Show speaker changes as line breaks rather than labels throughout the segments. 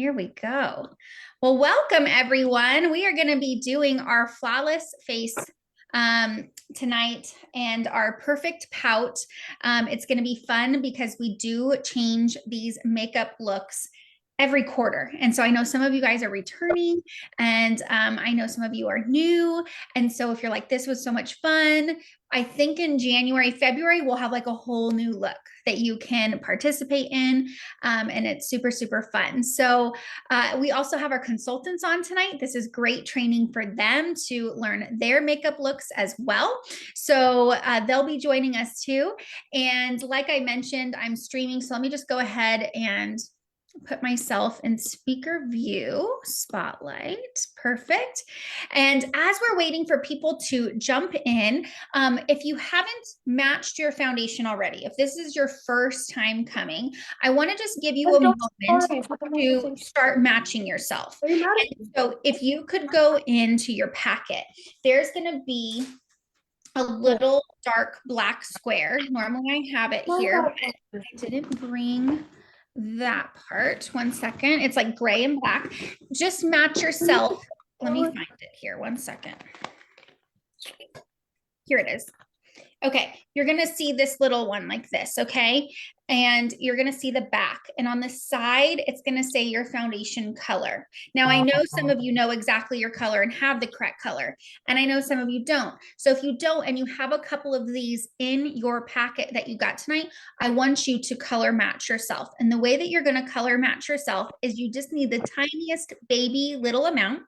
Here we go. Well, welcome everyone. We are going to be doing our flawless face tonight and our perfect pout. It's going to be fun because we do change these makeup looks every quarter. And so I know some of you guys are returning and I know some of you are new. And so if you're like, this was so much fun, I think in January, February, we'll have like a whole new look that you can participate in. And it's super, super fun. So we also have our consultants on tonight. This is great training for them to learn their makeup looks as well. So they'll be joining us too. And like I mentioned, I'm streaming. So let me just go ahead and put myself in speaker view spotlight. Perfect. And as we're waiting for people to jump in, if you haven't matched your foundation already, if this is your first time coming, I want to just give you a moment to start matching yourself. And so if you could go into your packet, there's going to be a little dark black square. Normally I have it here, but I didn't bring that part. 1 second. It's like gray and black. Just match yourself. Let me find it here. 1 second. Here it is. Okay, you're going to see this little one like this, okay? And you're going to see the back. And on the side, it's going to say your foundation color. Now, I know some of you know exactly your color and have the correct color. And I know some of you don't. So if you don't, and you have a couple of these in your packet that you got tonight, I want you to color match yourself. And the way that you're going to color match yourself is you just need the tiniest baby little amount.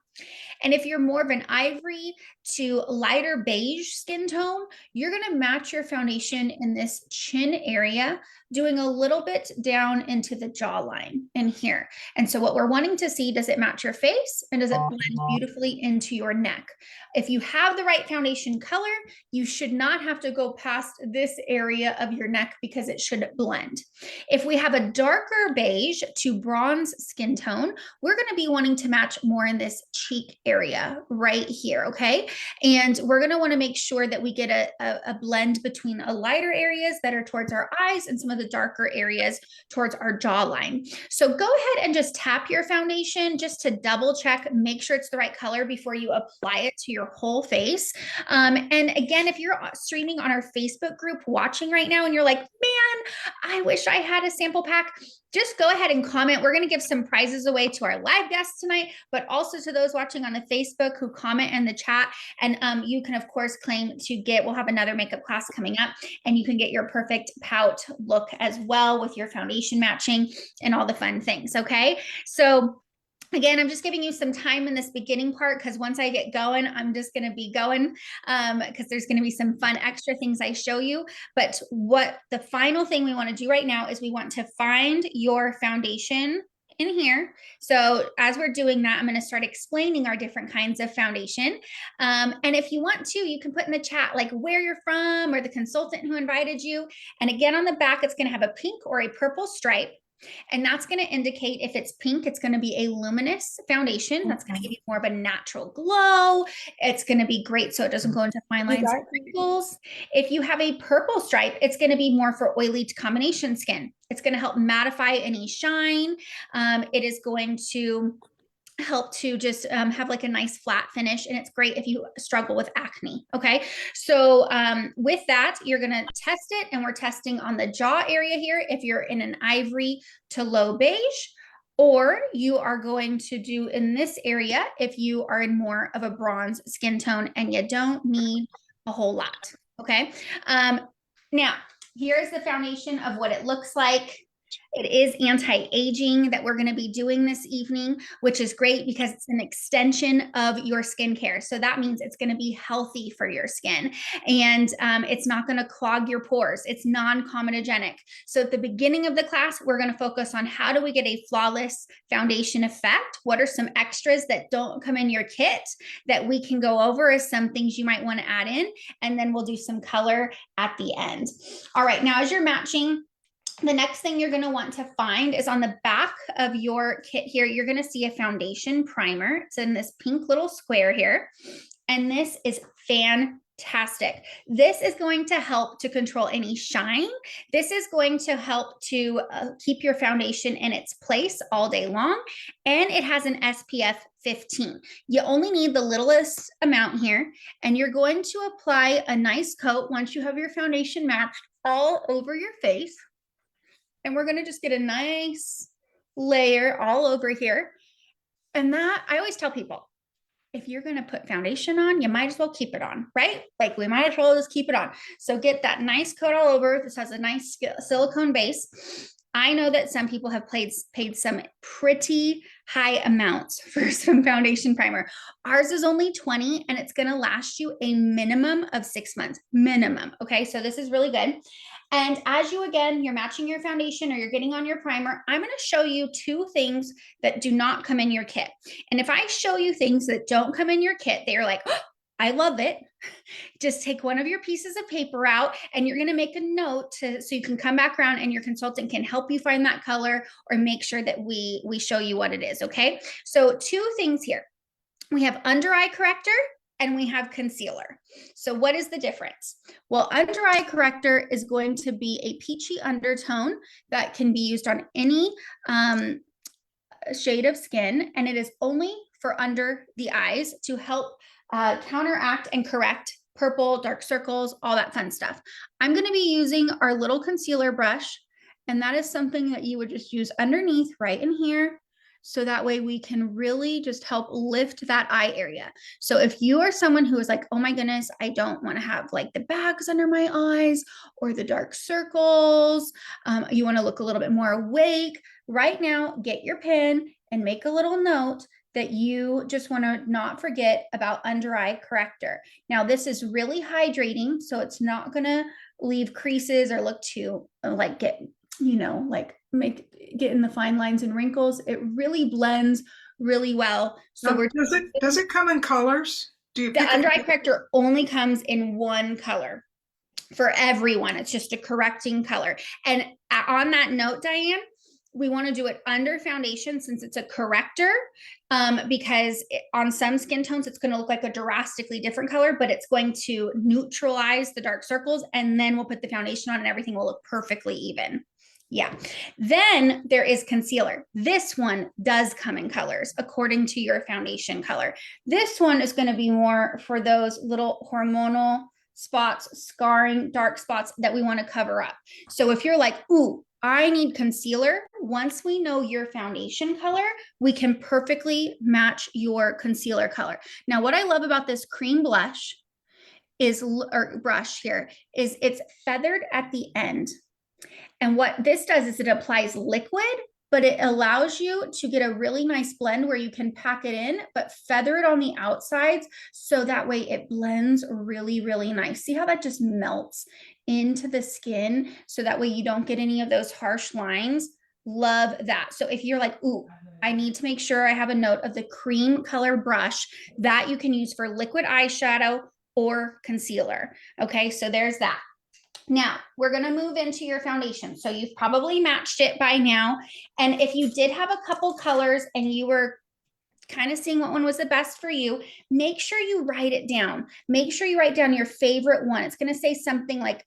And if you're more of an ivory to lighter beige skin tone, you're going to match your foundation in this chin area, doing a little bit down into the jawline in here. And so what we're wanting to see, does it match your face and does it blend beautifully into your neck? If you have the right foundation color, you should not have to go past this area of your neck because it should blend. If we have a darker beige to bronze skin tone, we're going to be wanting to match more in this cheek area right here, okay? And we're going to want to make sure that we get a blend between the lighter areas that are towards our eyes and some of the darker areas towards our jawline. So go ahead and just tap your foundation just to double check, make sure it's the right color before you apply it to your whole face. And again, if you're streaming on our Facebook group watching right now and you're like, man, I wish I had a sample pack, just go ahead and comment. We're going to give some prizes away to our live guests tonight, but also to those watching on the Facebook who comment in the chat. And you can, of course, claim to get, we'll have another makeup class coming up, and you can get your perfect pout look as well with your foundation matching and all the fun things, okay? So again, I'm just giving you some time in this beginning part because once I get going, I'm just going to be going because there's going to be some fun extra things I show you. But what the final thing we want to do right now is we want to find your foundation in here. So as we're doing that, I'm going to start explaining our different kinds of foundation. And if you want to, you can put in the chat like where you're from or the consultant who invited you. And again, on the back, it's going to have a pink or a purple stripe. And that's going to indicate if it's pink, it's going to be a luminous foundation. That's going to give you more of a natural glow. It's going to be great so it doesn't go into fine lines and wrinkles. If you have a purple stripe, it's going to be more for oily to combination skin. It's going to help mattify any shine. It is going to help to just have like a nice flat finish, and it's great if you struggle with acne. Okay, so with that, you're going to test it, and we're testing on the jaw area here if you're in an ivory to low beige, or you are going to do in this area if you are in more of a bronze skin tone and you don't need a whole lot. Okay, now here's the foundation of what it looks like. It is anti-aging that we're going to be doing this evening, which is great because it's an extension of your skincare. So that means it's going to be healthy for your skin, and it's not going to clog your pores. It's non-comedogenic. So at the beginning of the class, we're going to focus on how do we get a flawless foundation effect? What are some extras that don't come in your kit that we can go over as some things you might want to add in? And then we'll do some color at the end. All right, now as you're matching, the next thing you're going to want to find is on the back of your kit here, you're going to see a foundation primer. It's in this pink little square here. And this is fantastic. Fantastic. This is going to help to control any shine. This is going to help to keep your foundation in its place all day long. And it has an SPF 15. You only need the littlest amount here. And you're going to apply a nice coat once you have your foundation matched all over your face. And we're going to just get a nice layer all over here. And that, I always tell people, if you're going to put foundation on, you might as well keep it on, right? Like we might as well just keep it on. So get that nice coat all over. This has a nice silicone base. I know that some people have paid some pretty high amounts for some foundation primer. Ours is only 20 and it's going to last you a minimum of 6 months, minimum. Okay. So this is really good. And as you, again, you're matching your foundation or you're getting on your primer, I'm going to show you 2 things that do not come in your kit. And if I show you things that don't come in your kit, they're like, oh, I love it. Just take one of your pieces of paper out and you're going to make a note so you can come back around and your consultant can help you find that color or make sure that we show you what it is. Okay. So 2 things here. We have under eye corrector and we have concealer. So what is the difference? Well, under eye corrector is going to be a peachy undertone that can be used on any shade of skin, and it is only for under the eyes to help counteract and correct purple, dark circles, all that fun stuff. I'm going to be using our little concealer brush, and that is something that you would just use underneath right in here. So that way we can really just help lift that eye area. So if you are someone who is like, oh my goodness, I don't want to have like the bags under my eyes or the dark circles, you want to look a little bit more awake, right now, get your pen and make a little note that you just want to not forget about under eye corrector. Now, this is really hydrating, so it's not going to leave creases or look too like get, you know, like get in the fine lines and wrinkles. It really blends really well. So
does it come in colors? Do you
the
pick
under eye corrector only comes in one color for everyone. It's just a correcting color. And on that note, Diane, we want to do it under foundation since it's a corrector, because on some skin tones, it's going to look like a drastically different color, but it's going to neutralize the dark circles. And then we'll put the foundation on and everything will look perfectly even. Yeah. Then there is concealer. This one does come in colors according to your foundation color. This one is going to be more for those little hormonal spots, scarring, dark spots that we want to cover up. So if you're like, ooh, I need concealer, once we know your foundation color, we can perfectly match your concealer color. Now, what I love about this cream blush is, or brush here, is it's feathered at the end. And what this does is it applies liquid, but it allows you to get a really nice blend where you can pack it in, but feather it on the outsides. So that way it blends really, really nice. See how that just melts into the skin? So that way you don't get any of those harsh lines. Love that. So if you're like, ooh, I need to make sure I have a note of the cream color brush that you can use for liquid eyeshadow or concealer. Okay, so there's that. Now we're going to move into your foundation. So you've probably matched it by now. And if you did have a couple colors and you were kind of seeing what one was the best for you, make sure you write it down. Make sure you write down your favorite one. It's going to say something like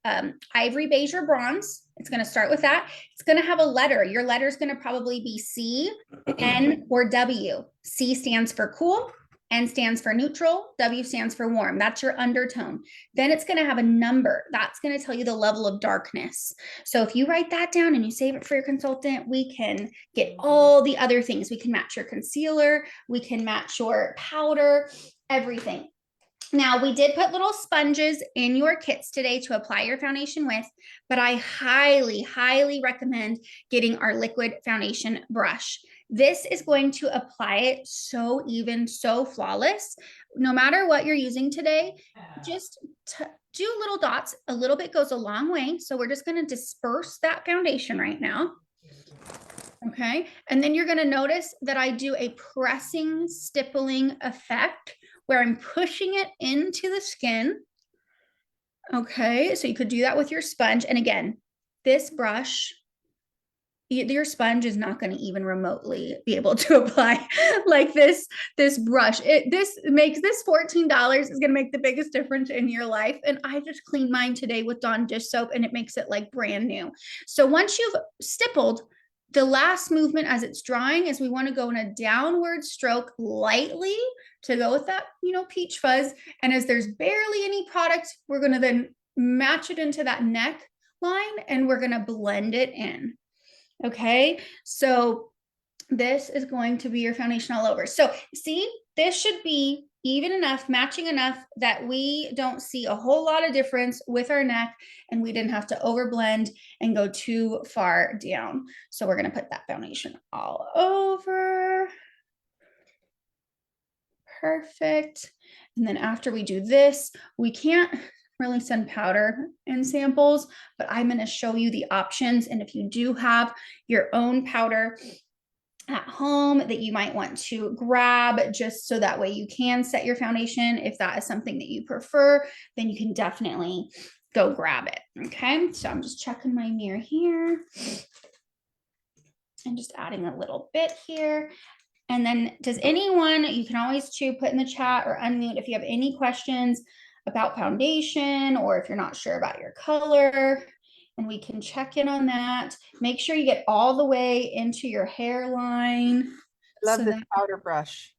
ivory, beige, or bronze. It's going to start with that. It's going to have a letter. Your letter is going to probably be C, N, or W. C stands for cool. N stands for neutral, W stands for warm. That's your undertone. Then it's going to have a number. That's going to tell you the level of darkness. So if you write that down and you save it for your consultant, we can get all the other things. We can match your concealer, we can match your powder, everything. Now, we did put little sponges in your kits today to apply your foundation with, but I highly, highly recommend getting our liquid foundation brush. This is going to apply it so even, so flawless. No matter what you're using today, just do little dots. A little bit goes a long way. So we're just going to disperse that foundation right now. Okay. And then you're going to notice that I do a pressing, stippling effect where I'm pushing it into the skin. Okay. So you could do that with your sponge. And again, this brush your sponge is not going to even remotely be able to apply like this brush. This makes this $14 is going to make the biggest difference in your life. And I just cleaned mine today with Dawn dish soap and it makes it like brand new. So once you've stippled, the last movement as it's drying is we want to go in a downward stroke lightly to go with that, peach fuzz. And as there's barely any product, we're going to then match it into that neck line and we're going to blend it in. Okay, so this is going to be your foundation all over. So see, this should be even enough, matching enough that we don't see a whole lot of difference with our neck and we didn't have to overblend and go too far down. So we're going to put that foundation all over. Perfect. And then after we do this, we can't really send powder in samples, but I'm going to show you the options. And if you do have your own powder at home that you might want to grab, just so that way you can set your foundation, if that is something that you prefer, then you can definitely go grab it. Okay, so I'm just checking my mirror here and just adding a little bit here. And then does anyone, you can always put in the chat or unmute if you have any questions about foundation or if you're not sure about your color, and we can check in on that. Make sure you get all the way into your hairline.
I love this powder brush.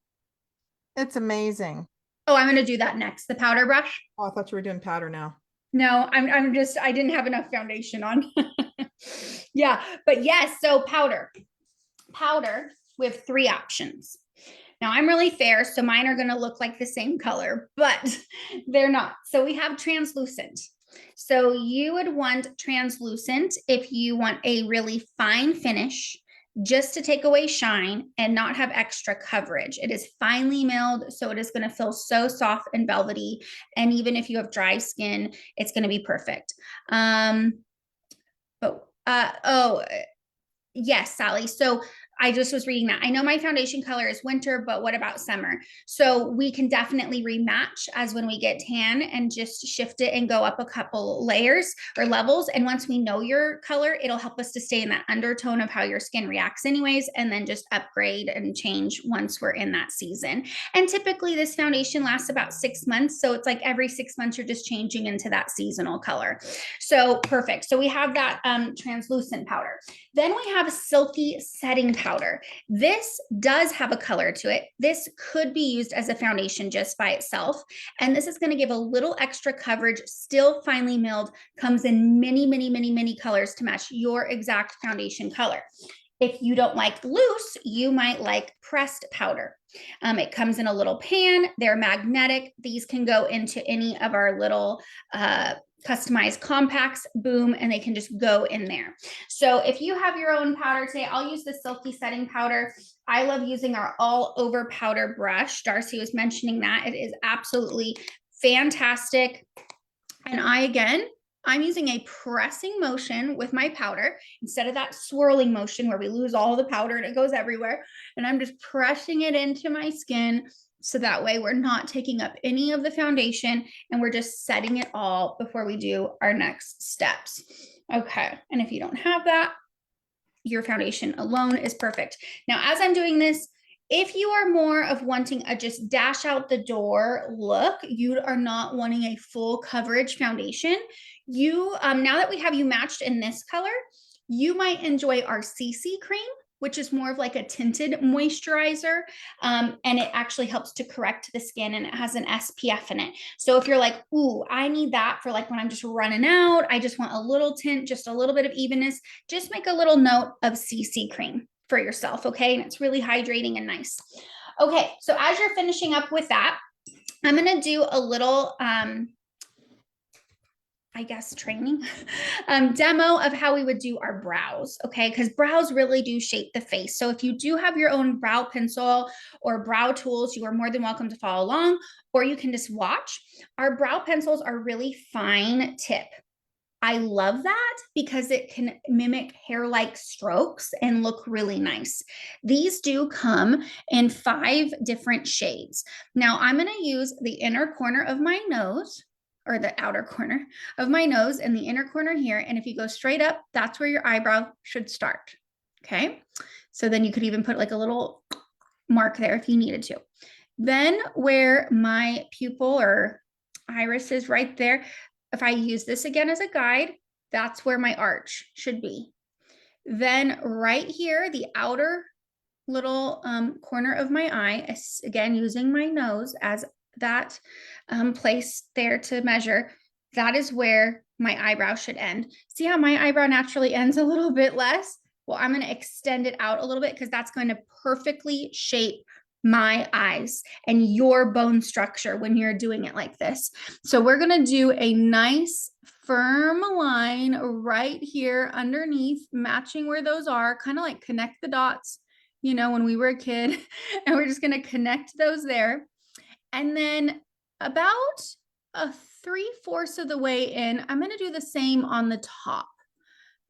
It's amazing.
Oh, I'm going to do that next. The powder brush.
Oh, I thought you were doing powder now.
No, I didn't have enough foundation on. Yeah, but yes, so powder, we have 3 options. Now I'm really fair, so mine are going to look like the same color, but they're not. So we have translucent. So you would want translucent if you want a really fine finish, just to take away shine and not have extra coverage. It is finely milled, so it is going to feel so soft and velvety. And even if you have dry skin, it's going to be perfect. Yes, Sally. So I just was reading that. I know my foundation color is winter, but what about summer? So we can definitely rematch as when we get tan and just shift it and go up a couple layers or levels. And once we know your color, it'll help us to stay in that undertone of how your skin reacts anyways, and then just upgrade and change once we're in that season. And typically this foundation lasts about 6 months. So it's like every 6 months, you're just changing into that seasonal color. So perfect. So we have that translucent powder. Then we have a silky setting powder. This does have a color to it. This could be used as a foundation just by itself. And this is going to give a little extra coverage, still finely milled, comes in many colors to match your exact foundation color. If you don't like loose, you might like pressed powder. It comes in a little pan. They're magnetic. These can go into any of our little customized compacts, boom, and they can just go in there. So if you have your own powder today, I'll use the silky setting powder. I love using our all over powder brush. Darcy was mentioning that. It is absolutely fantastic. And I'm using a pressing motion with my powder instead of that swirling motion where we lose all the powder and it goes everywhere. And I'm just pressing it into my skin, so that way we're not taking up any of the foundation and we're just setting it all before we do our next steps. Okay, and if you don't have that, your foundation alone is perfect. Now, as I'm doing this, if you are more of wanting a just dash out the door look, you are not wanting a full coverage foundation, you now that we have you matched in this color, you might enjoy our CC cream, which is more of like a tinted moisturizer. And it actually helps to correct the skin, and it has an SPF in it. So if you're like, ooh, I need that for like when I'm just running out, I just want a little tint, just a little bit of evenness, just make a little note of CC cream for yourself, okay? And it's really hydrating and nice. Okay, so as you're finishing up with that, I'm gonna do a little, I guess, training demo of how we would do our brows, okay? Because brows really do shape the face. So if you do have your own brow pencil or brow tools, you are more than welcome to follow along, or you can just watch. Our brow pencils are really fine tip. I love that because it can mimic hair-like strokes and look really nice. These do come in 5 different shades. Now I'm going to use the inner corner of my nose, or the outer corner of my nose and the inner corner here. And if you go straight up, that's where your eyebrow should start. Okay. So then you could even put like a little mark there if you needed to. Then where my pupil or iris is right there, if I use this again as a guide, that's where my arch should be. Then right here, the outer little corner of my eye, again, using my nose as that place there to measure, that is where my eyebrow should end. See how my eyebrow naturally ends a little bit less? Well, I'm going to extend it out a little bit because that's going to perfectly shape my eyes and your bone structure when you're doing it like this. So we're going to do a nice firm line right here underneath, matching where those are, kind of like connect the dots, you know, when we were a kid, and we're just going to connect those there. And then about a 3/4 of the way in, I'm going to do the same on the top.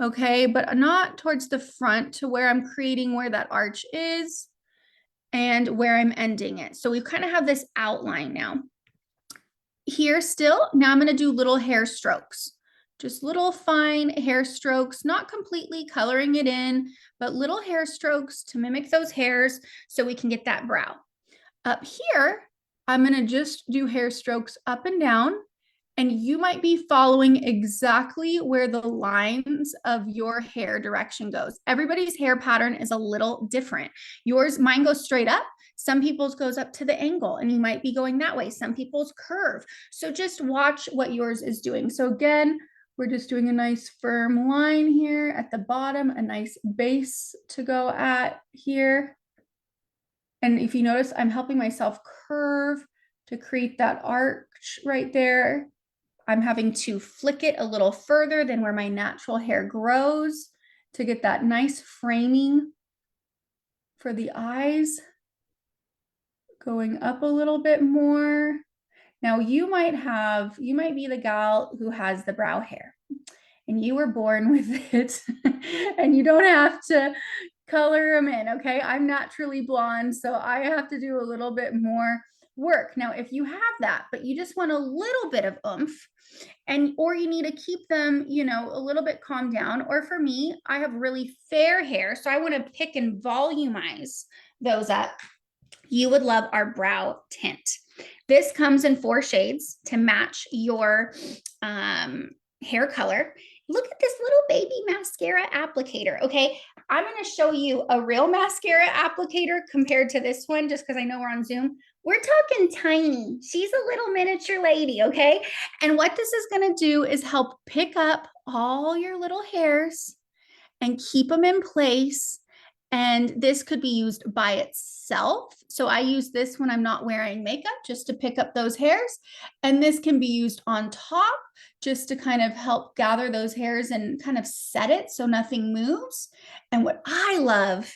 Okay, but not towards the front to where I'm creating where that arch is and where I'm ending it. So we kind of have this outline now. Here still, now I'm going to do little hair strokes. Just little fine hair strokes, not completely coloring it in, but little hair strokes to mimic those hairs so we can get that brow. Up here, I'm going to just do hair strokes up and down, and you might be following exactly where the lines of your hair direction goes. Everybody's hair pattern is a little different. Mine goes straight up. Some people's goes up to the angle, and you might be going that way. Some people's curve. So just watch what yours is doing. So again, we're just doing a nice firm line here at the bottom, a nice base to go at here. And if you notice, I'm helping myself curve to create that arch right there. I'm having to flick it a little further than where my natural hair grows to get that nice framing for the eyes. Going up a little bit more. Now you might be the gal who has the brow hair and you were born with it and you don't have to color them in, okay? I'm naturally blonde, so I have to do a little bit more work. Now, if you have that, but you just want a little bit of oomph, or you need to keep them, you know, a little bit calmed down, or for me, I have really fair hair, so I want to pick and volumize those up. You would love our brow tint. This comes in 4 shades to match your hair color. Look at this little baby mascara applicator. Okay, I'm going to show you a real mascara applicator compared to this one, just because I know we're on Zoom. We're talking tiny. She's a little miniature lady, okay? And what this is going to do is help pick up all your little hairs and keep them in place. And this could be used by itself. So I use this when I'm not wearing makeup just to pick up those hairs. And this can be used on top just to kind of help gather those hairs and kind of set it so nothing moves. And what I love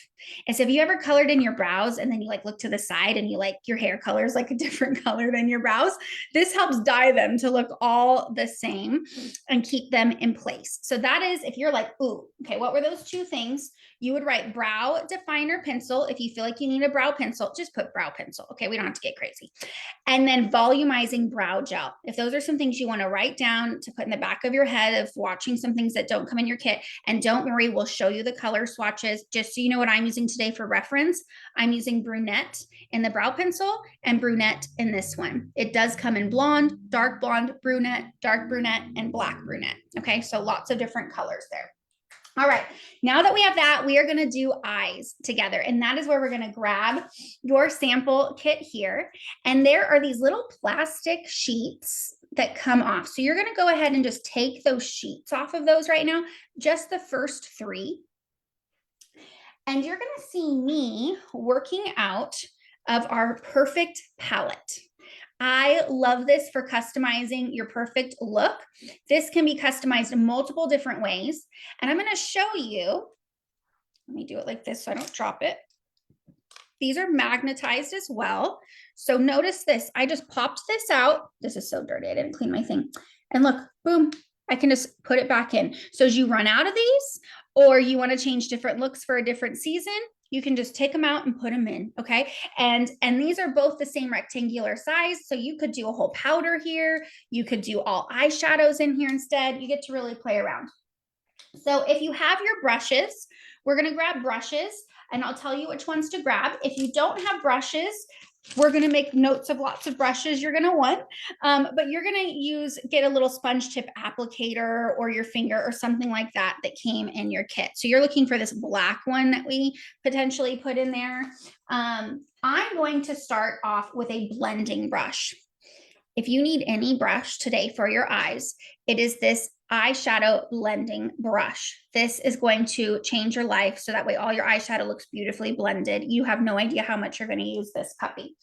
is, have you ever colored in your brows and then you like look to the side and you like your hair color is like a different color than your brows? This helps dye them to look all the same and keep them in place. So that is, if you're like, ooh, okay, what were those 2 things? You would write brow definer pencil. If you feel like you need a brow pencil, just put brow pencil. Okay, we don't have to get crazy. And then volumizing brow gel. If those are some things you want to write down to put in the back of your head of watching some things that don't come in your kit. And don't worry, we'll show you the color swatches. Just so you know what I'm using today for reference, I'm using brunette in the brow pencil and brunette in this one. It does come in blonde, dark blonde, brunette, dark brunette, and black brunette. Okay, so lots of different colors there. All right, now that we have that, we are going to do eyes together. And that is where we're going to grab your sample kit here. And there are these little plastic sheets that come off. So you're going to go ahead and just take those sheets off of those right now, just the first 3. And you're going to see me working out of our perfect palette. I love this for customizing your perfect look. This can be customized in multiple different ways. And I'm going to show you, let me do it like this so I don't drop it. These are magnetized as well. So notice this, I just popped this out. This is so dirty, I didn't clean my thing. And look, boom, I can just put it back in. So as you run out of these, or you want to change different looks for a different season, you can just take them out and put them in, okay? And these are both the same rectangular size, so you could do a whole powder here. You could do all eyeshadows in here instead. You get to really play around. So if you have your brushes, we're gonna grab brushes and I'll tell you which ones to grab. If you don't have brushes, we're going to make notes of lots of brushes you're going to want, but you're going to get a little sponge tip applicator or your finger or something like that that came in your kit. So you're looking for this black one that we potentially put in there. I'm going to start off with a blending brush. If you need any brush today for your eyes, it is this eyeshadow blending brush. This is going to change your life so that way all your eyeshadow looks beautifully blended. You have no idea how much you're going to use this puppy.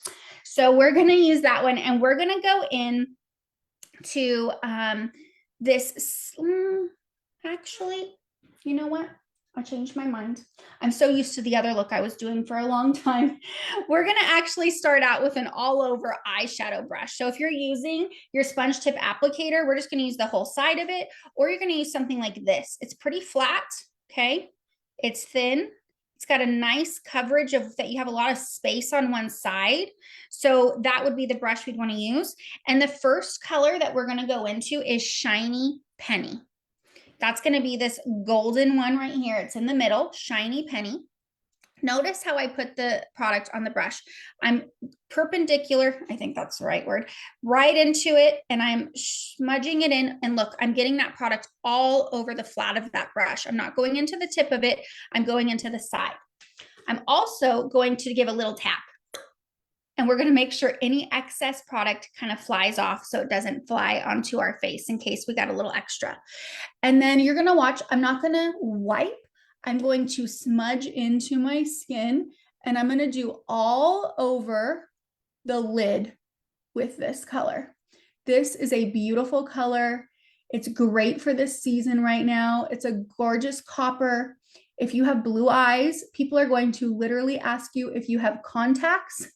So we're going to use that one, and we're going to go in to this. Actually, you know what? I changed my mind. I'm so used to the other look I was doing for a long time. We're going to actually start out with an all over eyeshadow brush. So if you're using your sponge tip applicator, we're just going to use the whole side of it, or you're going to use something like this. It's pretty flat. Okay. It's thin. It's got a nice coverage of that. You have a lot of space on one side. So that would be the brush we'd want to use. And the first color that we're going to go into is Shiny Penny. That's going to be this golden one right here. It's in the middle, Shiny Penny. Notice how I put the product on the brush. I'm perpendicular, I think that's the right word, right into it, and I'm smudging it in. And look, I'm getting that product all over the flat of that brush. I'm not going into the tip of it. I'm going into the side. I'm also going to give a little tap. And we're going to make sure any excess product kind of flies off so it doesn't fly onto our face in case we got a little extra. And then you're going to watch. I'm not going to wipe. I'm going to smudge into my skin, and I'm going to do all over the lid with this color. This is a beautiful color. It's great for this season right now. It's a gorgeous copper. If you have blue eyes, people are going to literally ask you if you have contacts.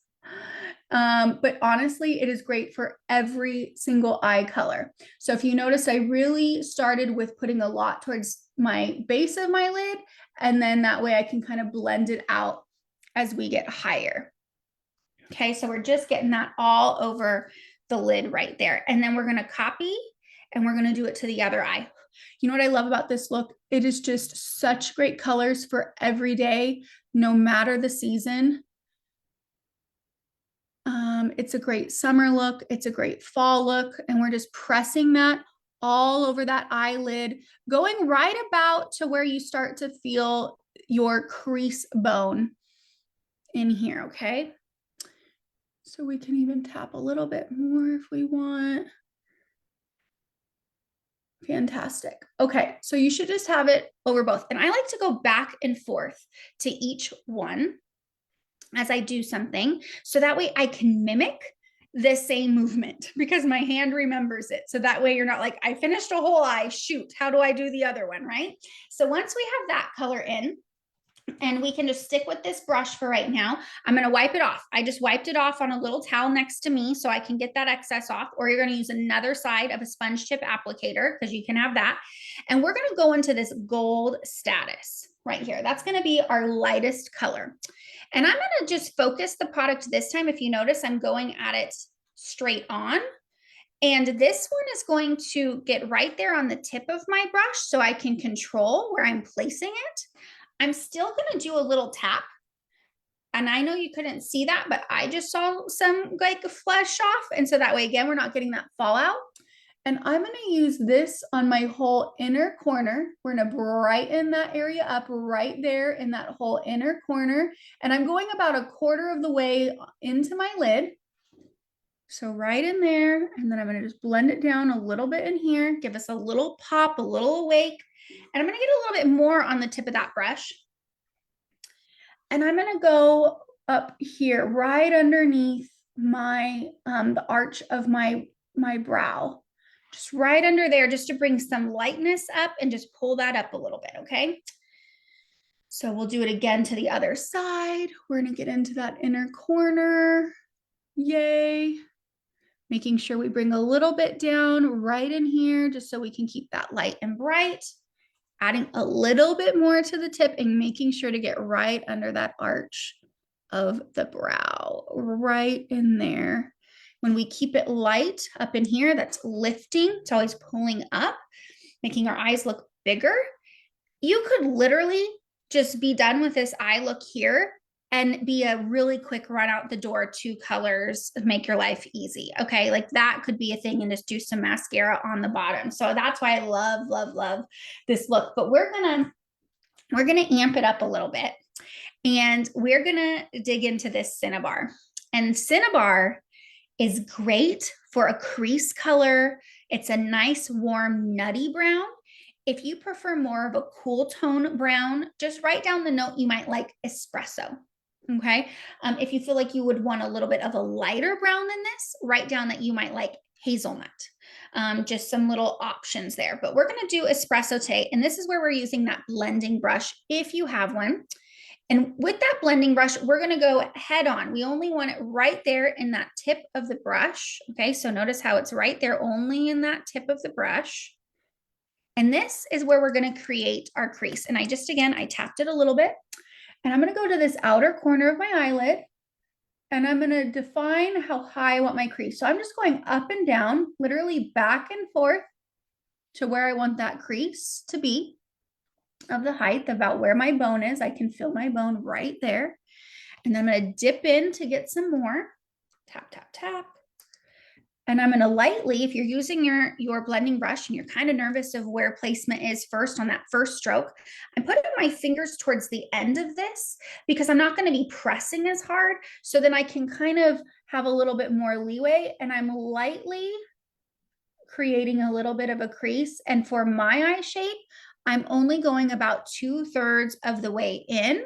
But honestly, it is great for every single eye color. So if you notice, I really started with putting a lot towards my base of my lid, and then that way I can kind of blend it out as we get higher. Okay, so we're just getting that all over the lid right there. And then we're going to copy and we're going to do it to the other eye. You know what I love about this look? It is just such great colors for every day, no matter the season. It's a great summer look. It's a great fall look. And we're just pressing that all over that eyelid, going right about to where you start to feel your crease bone in here. Okay. So we can even tap a little bit more if we want. Fantastic. Okay. So you should just have it over both. And I like to go back and forth to each one as I do something, so that way I can mimic the same movement because my hand remembers it. So that way you're not like, I finished a whole eye, shoot, how do I do the other one, right? So once we have that color in, and we can just stick with this brush for right now, I'm going to wipe it off. I just wiped it off on a little towel next to me so I can get that excess off, or you're going to use another side of a sponge tip applicator because you can have that. And we're going to go into this gold status right here. That's going to be our lightest color. And I'm going to just focus the product this time. If you notice, I'm going at it straight on. And this one is going to get right there on the tip of my brush so I can control where I'm placing it. I'm still going to do a little tap. And I know you couldn't see that, but I just saw some like flush off. And so that way, again, we're not getting that fallout. And I'm going to use this on my whole inner corner. We're going to brighten that area up right there in that whole inner corner. And I'm going about a quarter of the way into my lid. So right in there. And then I'm going to just blend it down a little bit in here, give us a little pop, a little awake. And I'm going to get a little bit more on the tip of that brush. And I'm going to go up here right underneath my, the arch of my brow. Just right under there, just to bring some lightness up and just pull that up a little bit, okay? So we'll do it again to the other side. We're gonna get into that inner corner. Yay. Making sure we bring a little bit down right in here, just so we can keep that light and bright. Adding a little bit more to the tip and making sure to get right under that arch of the brow, right in there. When we keep it light up in here, that's lifting. It's always pulling up, making our eyes look bigger. You could literally just be done with this eye look here and be a really quick run out the door, 2 colors, make your life easy. Okay, like that could be a thing, and just do some mascara on the bottom. So that's why I love, love, love this look. But we're gonna amp it up a little bit, and we're gonna dig into this Cinnabar. And Cinnabar is great for a crease color. It's a nice, warm, nutty brown. If you prefer more of a cool tone brown, just write down the note you might like espresso. Okay. If you feel like you would want a little bit of a lighter brown than this, write down that you might like hazelnut. Just some little options there. But we're going to do espresso today. And this is where we're using that blending brush if you have one. And with that blending brush, we're going to go head on. We only want it right there in that tip of the brush. Okay, so notice how it's right there only in that tip of the brush. And this is where we're going to create our crease. And I tapped it a little bit. And I'm going to go to this outer corner of my eyelid. And I'm going to define how high I want my crease. So I'm just going up and down, literally back and forth to where I want that crease to be, of the height, about where my bone is. I can feel my bone right there. And I'm going to dip in to get some more. Tap, tap, tap. And I'm going to lightly, if you're using your blending brush and you're kind of nervous of where placement is first on that first stroke, I'm putting my fingers towards the end of this because I'm not going to be pressing as hard. So then I can kind of have a little bit more leeway, and I'm lightly creating a little bit of a crease. And for my eye shape, I'm only going about 2/3 of the way in,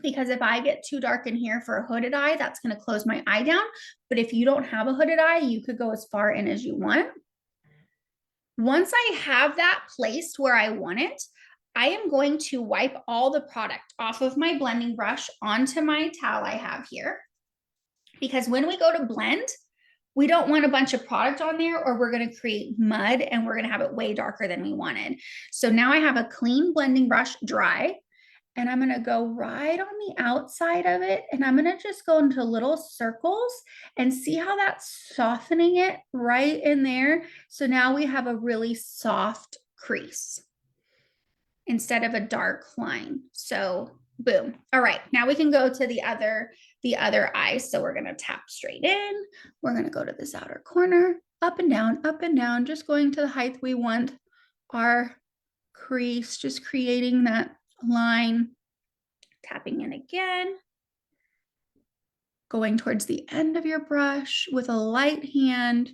because if I get too dark in here for a hooded eye, that's going to close my eye down. But if you don't have a hooded eye, you could go as far in as you want. Once I have that placed where I want it, I am going to wipe all the product off of my blending brush onto my towel I have here. Because when we go to blend, we don't want a bunch of product on there, or we're going to create mud and we're going to have it way darker than we wanted. So now I have a clean blending brush, dry, and I'm going to go right on the outside of it. And I'm going to just go into little circles and see how that's softening it right in there. So now we have a really soft crease instead of a dark line. So boom. All right, now we can go to the other eye. So we're going to tap straight in. We're going to go to this outer corner, up and down, just going to the height we want our crease, just creating that line, tapping in again, going towards the end of your brush with a light hand,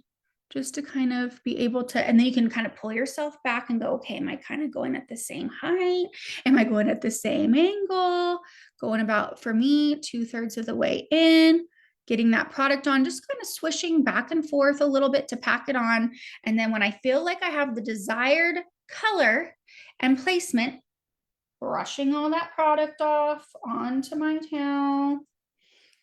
just to kind of be able to, and then you can kind of pull yourself back and go, okay, am I kind of going at the same height? Am I going at the same angle? Going about, for me, 2/3 of the way in, getting that product on, just kind of swishing back and forth a little bit to pack it on. And then when I feel like I have the desired color and placement, brushing all that product off onto my towel,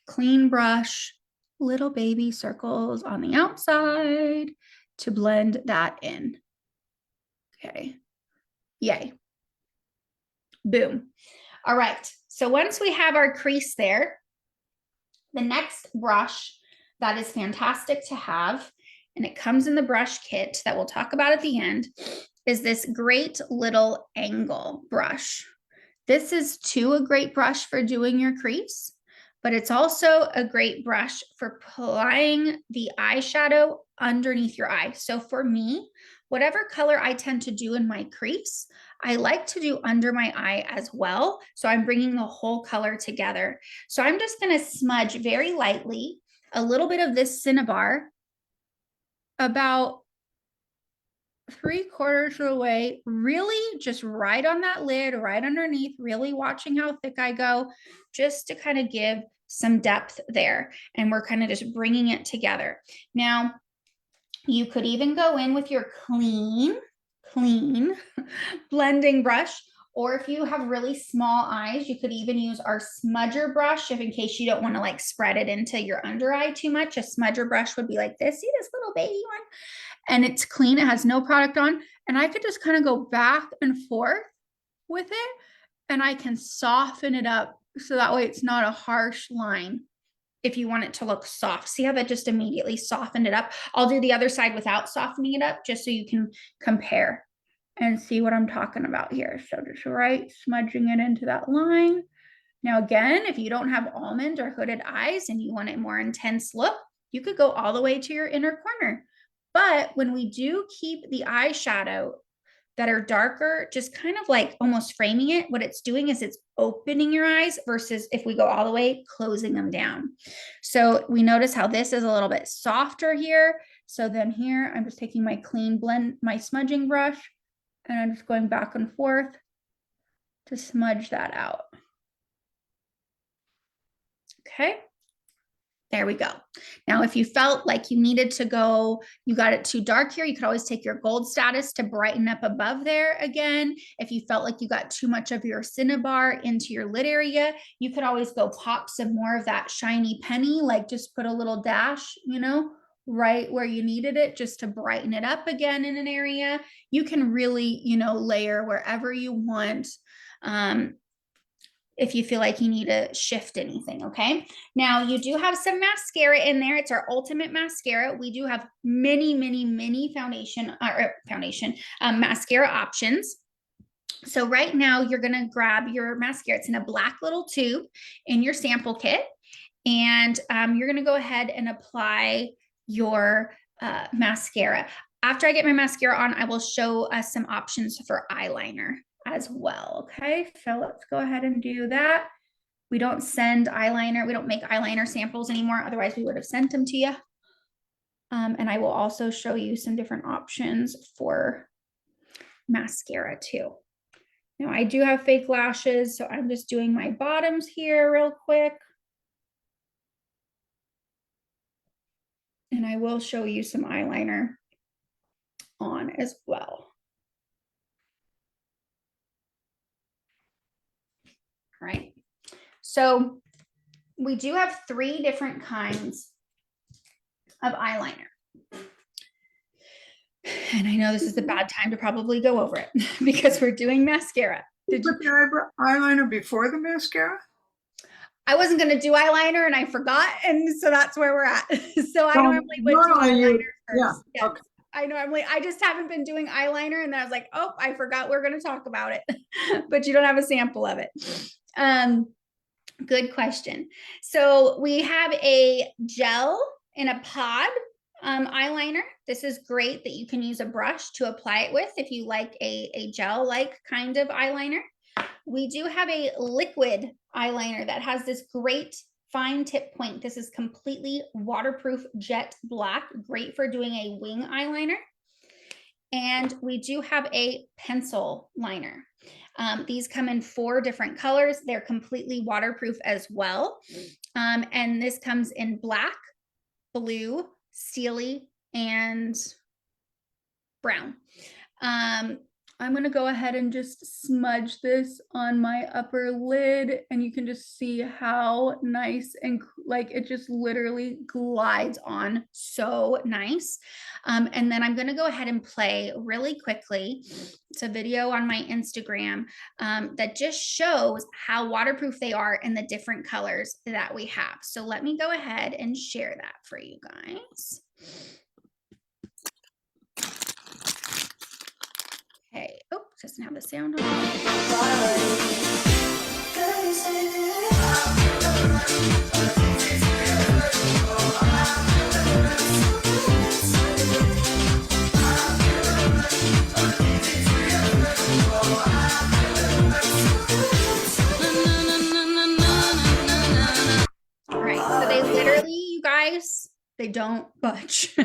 clean brush, little baby circles on the outside to blend that in. Okay, yay. Boom. All right, so once we have our crease there, the next brush that is fantastic to have, and it comes in the brush kit that we'll talk about at the end, is this great little angle brush. This is too a great brush for doing your crease, but it's also a great brush for applying the eyeshadow underneath your eye. So for me, whatever color I tend to do in my crease, I like to do under my eye as well. So I'm bringing the whole color together. So I'm just going to smudge very lightly a little bit of this Cinnabar, about 3/4 of the way, really just right on that lid, right underneath, really watching how thick I go, just to kind of give some depth there. And we're kind of just bringing it together. Now, you could even go in with your clean blending brush, or if you have really small eyes, you could even use our smudger brush if in case you don't want to like spread it into your under eye too much. A smudger brush would be like this. See this little baby one? And it's clean, it has no product on, and I could just kind of go back and forth with it, and I can soften it up so that way it's not a harsh line if you want it to look soft. See how that just immediately softened it up? I'll do the other side without softening it up just so you can compare. and see what I'm talking about here. So just right, smudging it into that line. Now, again, if you don't have almond or hooded eyes and you want a more intense look, you could go all the way to your inner corner. But when we do keep the eyeshadow that are darker, just kind of like almost framing it, what it's doing is it's opening your eyes versus if we go all the way, closing them down. So we notice how this is a little bit softer here. So then here, I'm just taking my clean blend, my smudging brush, and I'm just going back and forth to smudge that out. Okay. There we go. Now, if you felt like you needed to go, you got it too dark here, you could always take your gold status to brighten up above there again. If you felt like you got too much of your cinnabar into your lid area, you could always go pop some more of that shiny penny, like just put a little dash, you know, right where you needed it, just to brighten it up again in an area. You can really, you know, layer wherever you want. If you feel like you need to shift anything, okay? Now, you do have some mascara in there. It's our ultimate mascara. We do have many, many, many mascara options. So right now, you're gonna grab your mascara. It's in a black little tube in your sample kit. And you're gonna go ahead and apply your mascara. After I get my mascara on, I will show us some options for eyeliner as well. Okay, so let's go ahead and do that. We don't send eyeliner, we don't make eyeliner samples anymore. Otherwise, we would have sent them to you. And I will also show you some different options for mascara too. Now, I do have fake lashes, so I'm just doing my bottoms here real quick. And I will show you some eyeliner on as well. All right, so we do have 3 different kinds of eyeliner. And I know this is a bad time to probably go over it because we're doing mascara.
Did you put the eyeliner before the mascara?
I wasn't going to do eyeliner and I forgot. And so that's where we're at. So I normally would do eyeliner first.
Yeah, okay.
I just haven't been doing eyeliner. And then I was like, oh, I forgot we're going to talk about it. But you don't have a sample of it. Good question. So we have a gel in a pod eyeliner. This is great that you can use a brush to apply it with if you like a gel-like kind of eyeliner. We do have a liquid eyeliner that has this great fine tip point. This is completely waterproof jet black, great for doing a wing eyeliner. And we do have a pencil liner. These come in 4 different colors. They're completely waterproof as well. And this comes in black, blue, steely, and brown. I'm going to go ahead and just smudge this on my upper lid, and you can just see how nice and like it just literally glides on so nice. And then I'm going to go ahead and play really quickly. It's a video on my Instagram that just shows how waterproof they are and the different colors that we have. So let me go ahead and share that for you guys. Okay, oh, doesn't have the sound on. All right, so they literally, you guys, they don't budge,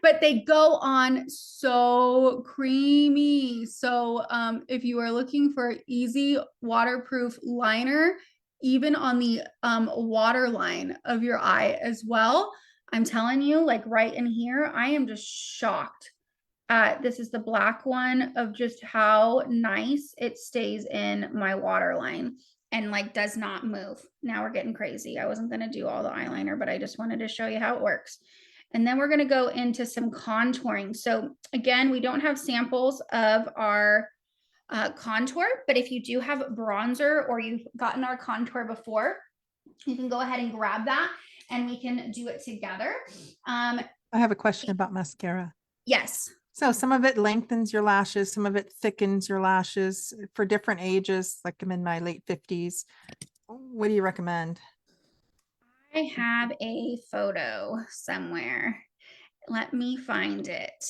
but they go on so creamy. So if you are looking for easy waterproof liner, even on the water line of your eye as well, I'm telling you, like right in here, I am just shocked at, this is the black one, of just how nice it stays in my waterline and like does not move. Now we're getting crazy. I wasn't going to do all the eyeliner, but I just wanted to show you how it works. And then we're going to go into some contouring. So again, we don't have samples of our contour, but if you do have bronzer or you've gotten our contour before, you can go ahead and grab that and we can do it together.
I have a question about mascara.
Yes.
So some of it lengthens your lashes, some of it thickens your lashes for different ages, like I'm in my late 50s. What do you recommend?
I have a photo somewhere. Let me find it.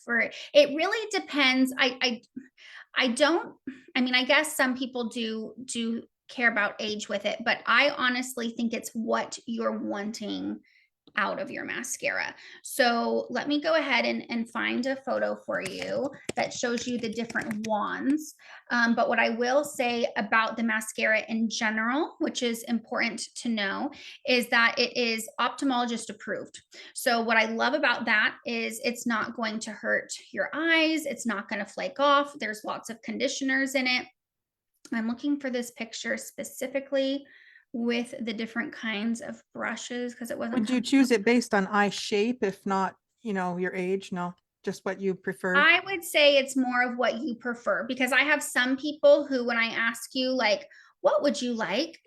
For it really depends. I don't, I mean, I guess some people do care about age with it, but I honestly think it's what you're wanting out of your mascara. So let me go ahead and find a photo for you that shows you the different wands. But what I will say about the mascara in general, which is important to know, is that it is ophthalmologist approved. So what I love about that is it's not going to hurt your eyes. It's not going to flake off. There's lots of conditioners in it. I'm looking for this picture specifically with the different kinds of brushes because it wasn't
Would you
coming.
choose it based on eye shape, if not, your age? No, just what you prefer.
I would say it's more of what you prefer because I have some people who, when I ask you, like, what would you like,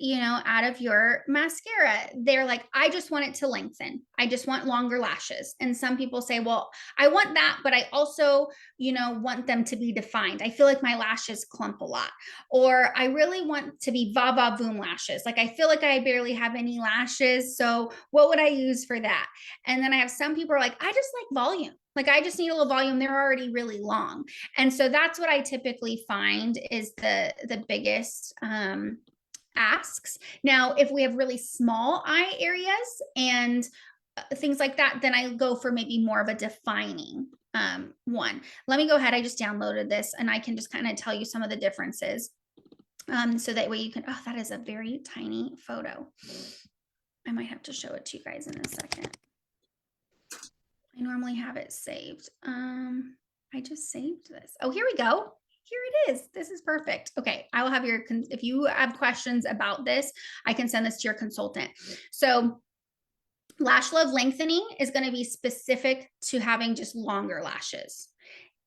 out of your mascara? They're like, I just want it to lengthen. I just want longer lashes. And some people say, well, I want that, but I also, want them to be defined. I feel like my lashes clump a lot. Or I really want to be va va voom lashes. Like, I feel like I barely have any lashes. So, what would I use for that? And then I have some people are like, I just like volume. Like I just need a little volume. They're already really long. And so that's what I typically find is the biggest asks. Now, if we have really small eye areas and things like that, then I go for maybe more of a defining one. Let me go ahead. I just downloaded this and I can just kind of tell you some of the differences. So that way you can, oh, that is a very tiny photo. I might have to show it to you guys in a second. I normally have it saved. I just saved this. Oh, here we go. Here it is. This is perfect. Okay, I will have if you have questions about this, I can send this to your consultant. So lash love lengthening is going to be specific to having just longer lashes.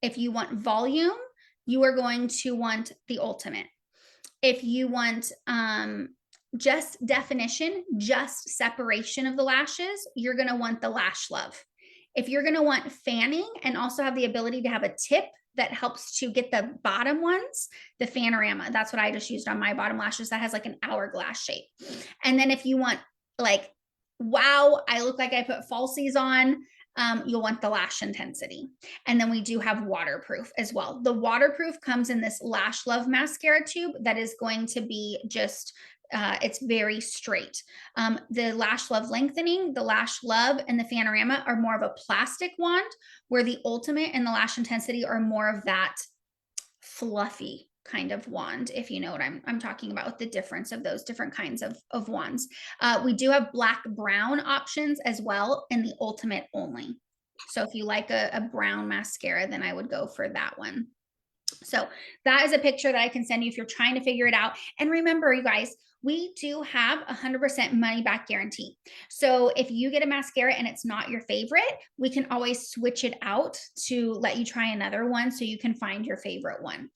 If you want volume, you are going to want the ultimate. If you want just definition, just separation of the lashes, you're going to want the lash love. If you're going to want fanning and also have the ability to have a tip that helps to get the bottom ones, the Fanorama, that's what I just used on my bottom lashes. That has like an hourglass shape. And then if you want like, wow, I look like I put falsies on, you'll want the lash intensity. And then we do have waterproof as well. The waterproof comes in this Lash Love mascara tube that is going to be just it's very straight. The Lash Love lengthening, the Lash Love, and the Fanorama are more of a plastic wand, where the Ultimate and the Lash Intensity are more of that fluffy kind of wand, if you know what I'm talking about, with the difference of those different kinds of wands. We do have black brown options as well in the Ultimate only. So if you like a brown mascara, then I would go for that one. So that is a picture that I can send you if you're trying to figure it out. And remember, you guys, we do have 100% money back guarantee. So if you get a mascara and it's not your favorite, we can always switch it out to let you try another one so you can find your favorite one.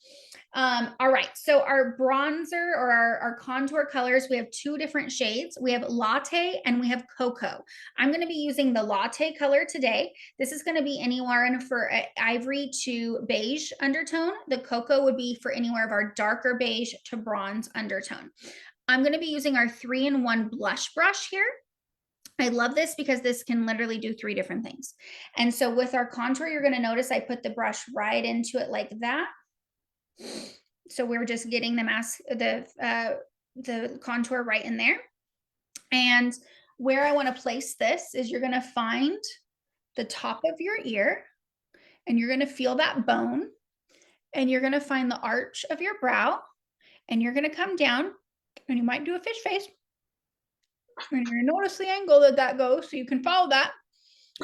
All right, so our bronzer or our contour colors, we have two different shades. We have latte and we have cocoa. I'm going to be using the latte color today. This is going to be anywhere in for ivory to beige undertone. The cocoa would be for anywhere of our darker beige to bronze undertone. I'm going to be using our 3-in-1 blush brush here. I love this because this can literally do 3 different things. And so with our contour, you're going to notice I put the brush right into it like that. So we're just getting the contour right in there. And where I want to place this is you're going to find the top of your ear and you're going to feel that bone and you're going to find the arch of your brow and you're going to come down and you might do a fish face and you're going to notice the angle that goes so you can follow that.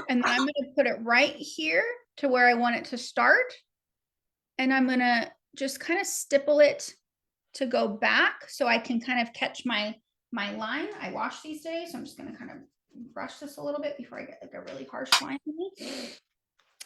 And then I'm going to put it right here to where I want it to start. And I'm going to just kind of stipple it to go back so I can kind of catch my line. I washed these today, so I'm just going to kind of brush this a little bit before I get like a really harsh line in me.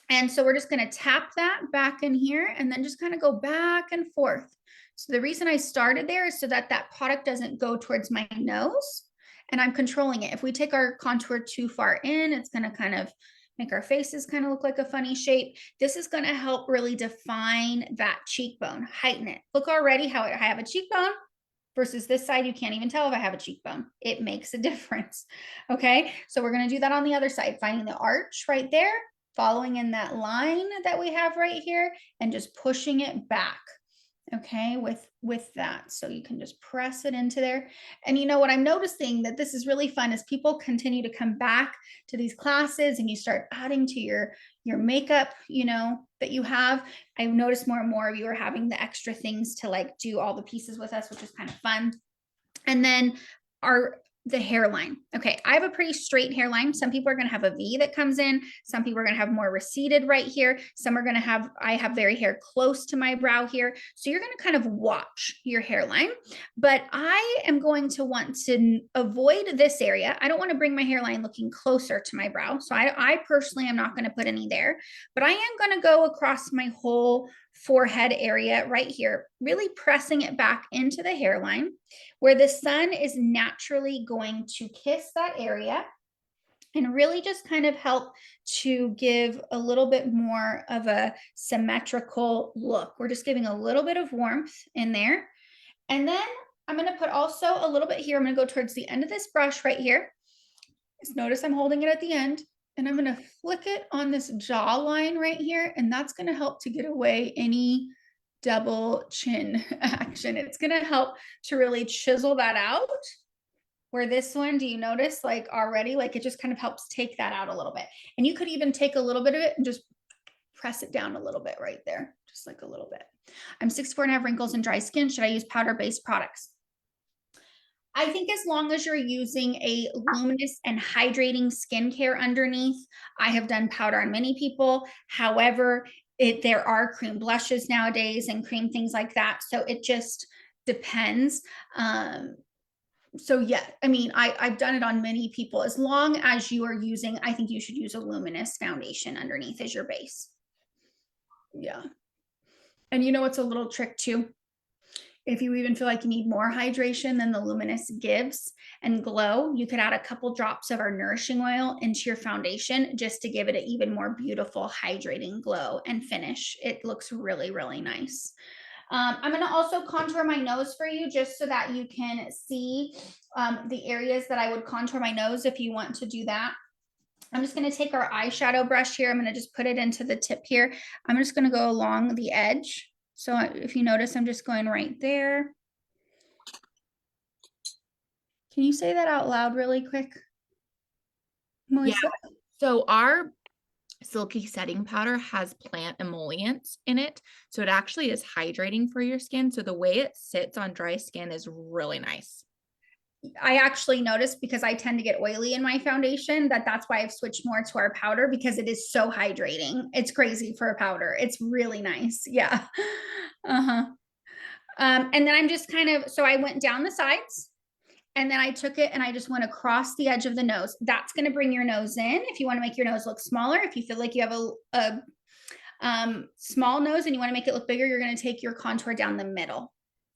And so we're just going to tap that back in here and then just kind of go back and forth. So the reason I started there is so that that product doesn't go towards my nose and I'm controlling it. If we take our contour too far in, it's going to kind of make our faces kind of look like a funny shape. This is going to help really define that cheekbone, heighten it. Look already how I have a cheekbone versus this side. You can't even tell if I have a cheekbone. It makes a difference. Okay, so we're going to do that on the other side, finding the arch right there, following in that line that we have right here, and just pushing it back. Okay, with that, so you can just press it into there. And you know what I'm noticing, that this is really fun, as people continue to come back to these classes and you start adding to your makeup, you know, that you have. I've noticed more and more of you are having the extra things to like do all the pieces with us, which is kind of fun. And then the hairline. Okay, I have a pretty straight hairline. Some people are going to have a V that comes in. Some people are going to have more receded right here. Some are going to have, I have very hair close to my brow here. So you're going to kind of watch your hairline. But I am going to want to avoid this area. I don't want to bring my hairline looking closer to my brow. So I personally am not going to put any there. But I am going to go across my whole forehead area right here, really pressing it back into the hairline, where the sun is naturally going to kiss that area and really just kind of help to give a little bit more of a symmetrical look. We're just giving a little bit of warmth in there. And then I'm going to put also a little bit here. I'm going to go towards the end of this brush right here. Just notice I'm holding it at the end, and I'm going to flick it on this jawline right here. And that's going to help to get away any double chin action. It's going to help to really chisel that out. Where this one, do you notice like already, like it just kind of helps take that out a little bit. And you could even take a little bit of it and just press it down a little bit right there, just like a little bit. I'm 64 and have wrinkles and dry skin. Should I use powder-based products? I think as long as you're using a luminous and hydrating skincare underneath. I have done powder on many people. However, there are cream blushes nowadays and cream things like that. So it just depends. So yeah, I mean, I've done it on many people. As long as you are using, I think you should use a luminous foundation underneath as your base. Yeah. And you know what's a little trick too? If you even feel like you need more hydration than the luminous gives and glow, you could add a couple drops of our nourishing oil into your foundation just to give it an even more beautiful hydrating glow and finish. It looks really, really nice. I'm going to also contour my nose for you just so that you can see the areas that I would contour my nose if you want to do that. I'm just going to take our eyeshadow brush here. I'm going to just put it into the tip here. I'm just going to go along the edge. So if you notice, I'm just going right there. Can you say that out loud really quick, Melissa?
Yeah. So our silky setting powder has plant emollients in it. So it actually is hydrating for your skin. So the way it sits on dry skin is really nice.
I actually noticed, because I tend to get oily in my foundation, that's why I've switched more to our powder, because it is so hydrating. It's crazy for a powder. It's really nice. Yeah. Uh-huh. And then I'm just kind of, so I went down the sides, and then I took it and I just went across the edge of the nose. That's going to bring your nose in. If you want to make your nose look smaller, if you feel like you have a small nose and you want to make it look bigger, you're going to take your contour down the middle.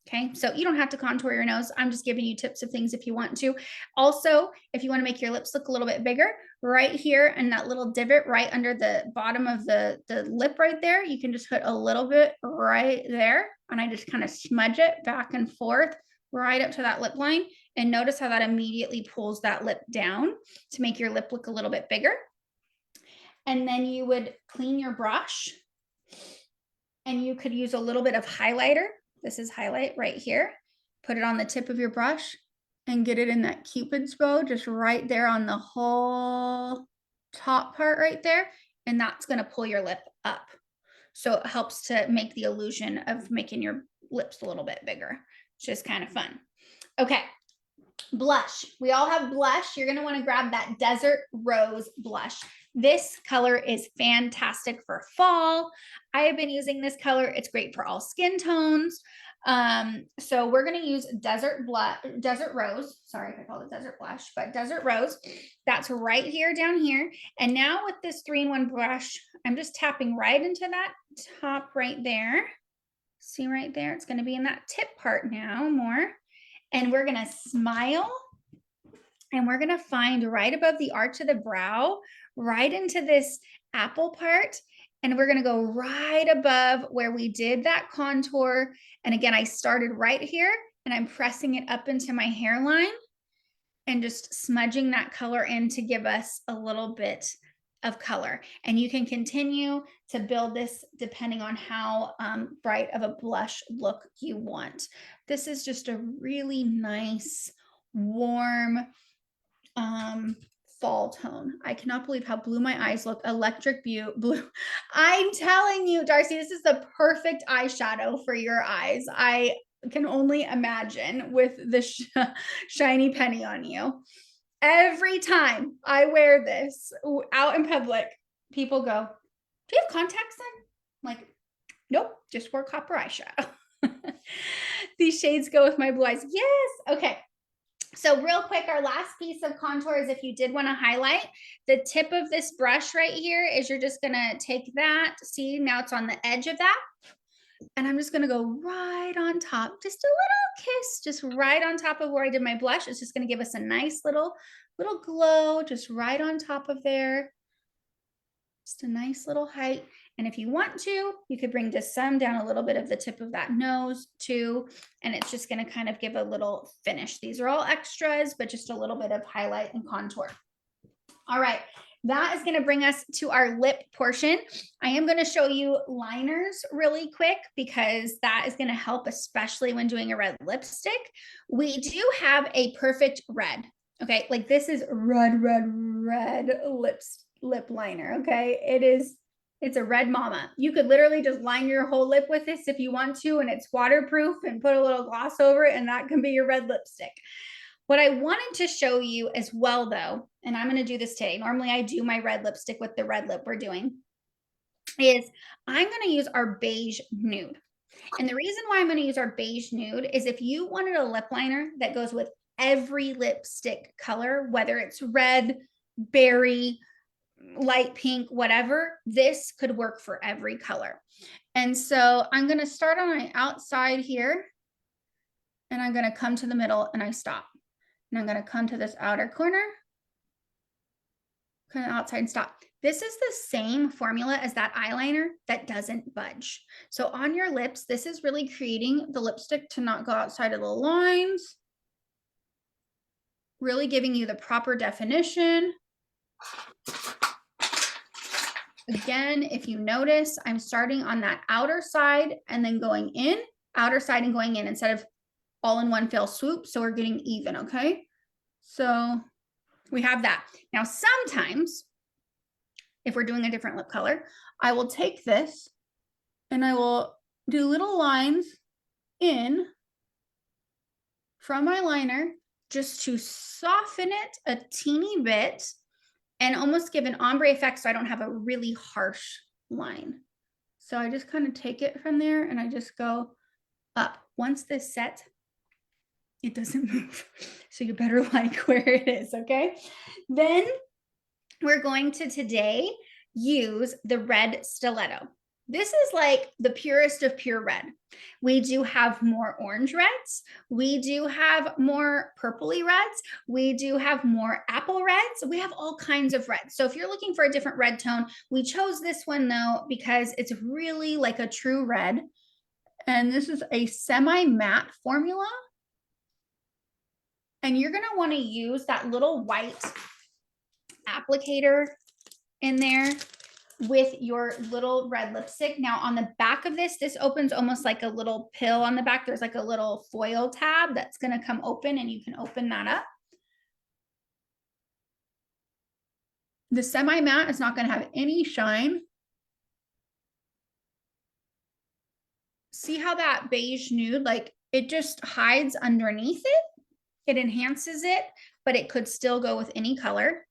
Okay, so you don't have to contour your nose. I'm just giving you tips of things if you want to. Also, if you want to make your lips look a little bit bigger, right here in that little divot right under the bottom of the lip right there, you can just put a little bit right there. And I just kind of smudge it back and forth right up to that lip line. And notice how that immediately pulls that lip down to make your lip look a little bit bigger. And then you would clean your brush, and you could use a little bit of highlighter. This is highlight right here. Put it on the tip of your brush and get it in that Cupid's bow, just right there on the whole top part right there. And that's going to pull your lip up. So it helps to make the illusion of making your lips a little bit bigger, which is kind of fun. Okay. Blush. We all have blush. You're going to want to grab that Desert Rose blush. This color is fantastic for fall. I have been using this color. It's great for all skin tones. So we're going to use Desert Rose. Sorry if I call it Desert Blush, but Desert Rose. That's right here, down here. And now with this 3-in-1 brush, I'm just tapping right into that top right there. See right there? It's going to be in that tip part now more. And we're going to smile, and we're going to find right above the arch of the brow, right into this apple part. And we're gonna go right above where we did that contour. And again, I started right here and I'm pressing it up into my hairline and just smudging that color in to give us a little bit of color. And you can continue to build this depending on how bright of a blush look you want. This is just a really nice, warm fall tone. I cannot believe how blue my eyes look. Electric blue. I'm telling you, Darcy, this is the perfect eyeshadow for your eyes. I can only imagine with the shiny penny on you. Every time I wear this out in public, people go, "Do you have contacts in?" I'm like, nope, just wear copper eyeshadow. These shades go with my blue eyes. Yes. Okay. So real quick, our last piece of contour is if you did want to highlight, the tip of this brush right here is you're just going to take that. See, now it's on the edge of that. And I'm just going to go right on top, just a little kiss, just right on top of where I did my blush. It's just going to give us a nice little glow, just right on top of there. Just a nice little height. And if you want to, you could bring just some down a little bit of the tip of that nose too. And it's just going to kind of give a little finish. These are all extras, but just a little bit of highlight and contour. All right. That is going to bring us to our lip portion. I am going to show you liners really quick because that is going to help, especially when doing a red lipstick. We do have a perfect red. Okay. Like this is red lip liner. Okay. It's a red mama. You could literally just line your whole lip with this if you want to, and it's waterproof, and put a little gloss over it, and that can be your red lipstick. What I wanted to show you as well, though, and I'm going to do this today. Normally I do my red lipstick with the red lip we're doing, is I'm going to use our beige nude. And the reason why I'm going to use our beige nude is if you wanted a lip liner that goes with every lipstick color, whether it's red, berry, light pink, whatever, this could work for every color. And so I'm going to start on my outside here, and I'm going to come to the middle and I stop. And I'm going to come to this outer corner, kind of outside and stop. This is the same formula as that eyeliner that doesn't budge. So on your lips, this is really creating the lipstick to not go outside of the lines, really giving you the proper definition. Again, if you notice, I'm starting on that outer side and then going in, outer side and going in instead of all in one fell swoop. So we're getting even, okay? So we have that. Now, sometimes if we're doing a different lip color, I will take this and I will do little lines in from my liner just to soften it a teeny bit and almost give an ombre effect so I don't have a really harsh line. So I just kind of take it from there and I just go up. Once this sets, it doesn't move. So you better like where it is, okay? Then we're going to today use the red stiletto. This is like the purest of pure red. We do have more orange reds. We do have more purpley reds. We do have more apple reds. We have all kinds of reds. So if you're looking for a different red tone, we chose this one though, because it's really like a true red. And this is a semi-matte formula. And you're going to want to use that little white applicator in there with your little red lipstick. Now on the back of this opens almost like a little pill on the back. There's like a little foil tab that's going to come open and you can open that up. The semi-matte is not going to have any shine. See how that beige nude, like it just hides underneath it. It enhances it, but it could still go with any color.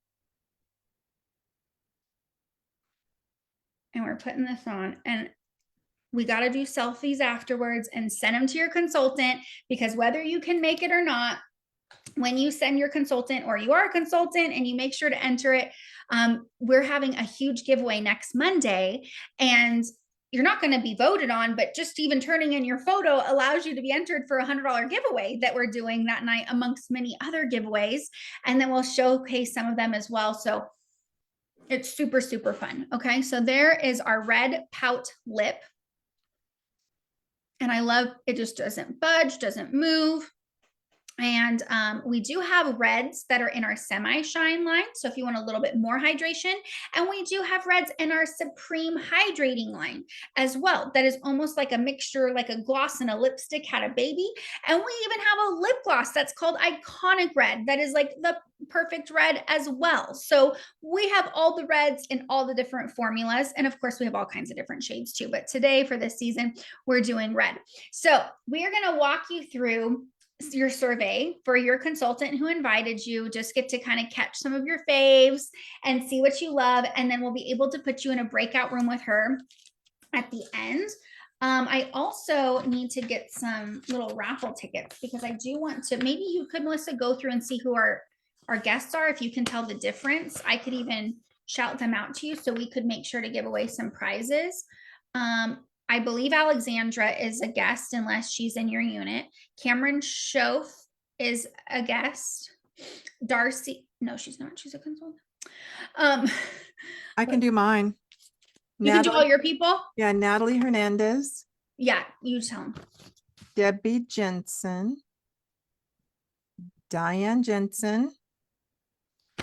And we're putting this on, and we got to do selfies afterwards and send them to your consultant, because whether you can make it or not, when you send your consultant, or you are a consultant and you make sure to enter it, we're having a huge giveaway next Monday, and you're not going to be voted on, but just even turning in your photo allows you to be entered for a $100 giveaway that we're doing that night, amongst many other giveaways. And then we'll showcase some of them as well. So It's super, super fun. Okay, so there is our red Pout lip. And I love, it just doesn't budge, doesn't move. And we do have reds that are in our semi-shine line. So if you want a little bit more hydration, and we do have reds in our supreme hydrating line as well. That is almost like a mixture, like a gloss and a lipstick had a baby. And we even have a lip gloss that's called Iconic Red. That is like the perfect red as well. So we have all the reds in all the different formulas. And of course we have all kinds of different shades too. But today for this season, we're doing red. So we are going to walk you through your survey for your consultant who invited you. Just get to kind of catch some of your faves and see what you love. And then we'll be able to put you in a breakout room with her at the end. I also need to get some little raffle tickets because I do want to, maybe you could, Melissa, go through and see who our guests are. If you can tell the difference, I could even shout them out to you so we could make sure to give away some prizes. I believe Alexandra is a guest unless she's in your unit. Cameron Schoaf is a guest. Darcy, no, she's not. She's a consultant.
I can do mine.
You can do all your people?
Yeah, Natalie Hernandez,
Yeah, you tell them.
Debbie Jensen, Diane Jensen,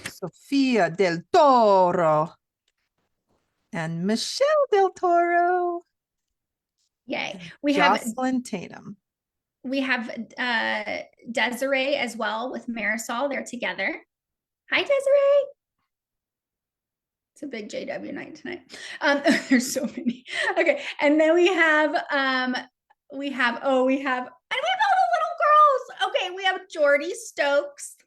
Sofia Del Toro, and Michelle Del Toro.
Yay. We have
Jocelyn Tatum.
Desiree as well with Marisol. They're together. Hi, Desiree. It's a big JW night tonight. There's so many. Okay. And then we have all the little girls. Okay. We have Jordy Stokes.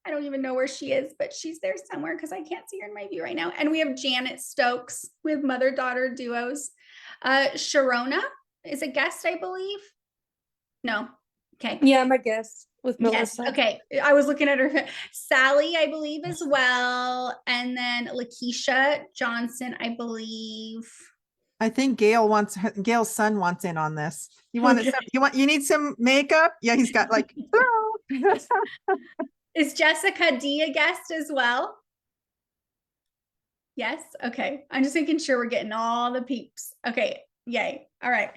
I don't even know where she is, but she's there somewhere because I can't see her in my view right now. And we have Janet Stokes with mother-daughter duos. Sharona is a guest, I believe. No. Okay.
Yeah, I'm a guest with Melissa.
Yes. Okay. I was looking at her. Sally, I believe, as well. And then Lakeisha Johnson, I believe.
I think Gail's son wants in on this. You need some makeup? Yeah, he's got like,
Is Jessica D a guest as well? Yes. Okay. I'm just making sure we're getting all the peeps. Okay. Yay. All right.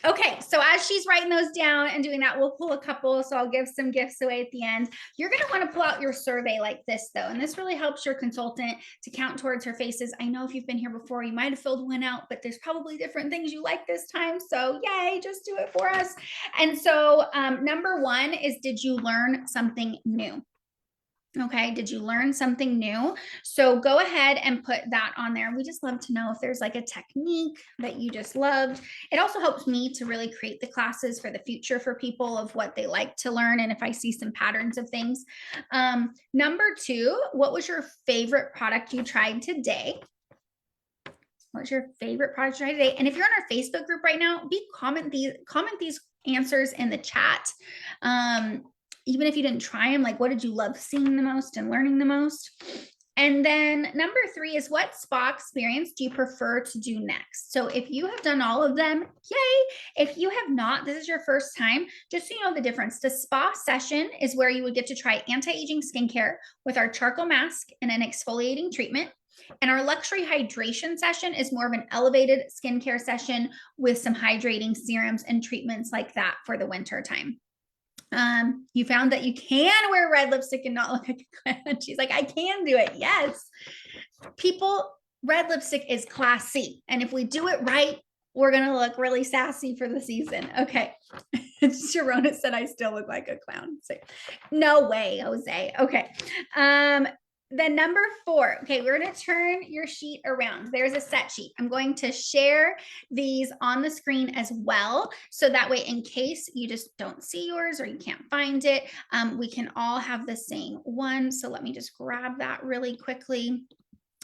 Okay. So as she's writing those down and doing that, we'll pull a couple. So I'll give some gifts away at the end. You're going to want to pull out your survey like this though. And this really helps your consultant to count towards her faces. I know if you've been here before, you might've filled one out, but there's probably different things you like this time. So yay, just do it for us. And so number one is, did you learn something new? Okay, did you learn something new? So go ahead and put that on there. We just love to know if there's like a technique that you just loved. It also helps me to really create the classes for the future for people of what they like to learn. And if I see some patterns of things. Number two, what was your favorite product you tried today? What's your favorite product you tried today? And if you're on our Facebook group right now, comment these answers in the chat. Even if you didn't try them, like what did you love seeing the most and learning the most? And then number three is, what spa experience do you prefer to do next? So if you have done all of them, yay. If you have not, this is your first time, just so you know the difference. The spa session is where you would get to try anti-aging skincare with our charcoal mask and an exfoliating treatment. And our luxury hydration session is more of an elevated skincare session with some hydrating serums and treatments like that for the winter time. You found that you can wear red lipstick and not look like a clown. She's like, I can do it. Yes. People, red lipstick is classy. And if we do it right, we're going to look really sassy for the season. Okay. Sharona said, I still look like a clown. So, no way, Jose. Okay. Then number four, okay, we're going to turn your sheet around. There's a set sheet. I'm going to share these on the screen as well. So that way, in case you just don't see yours or you can't find it, we can all have the same one. So let me just grab that really quickly.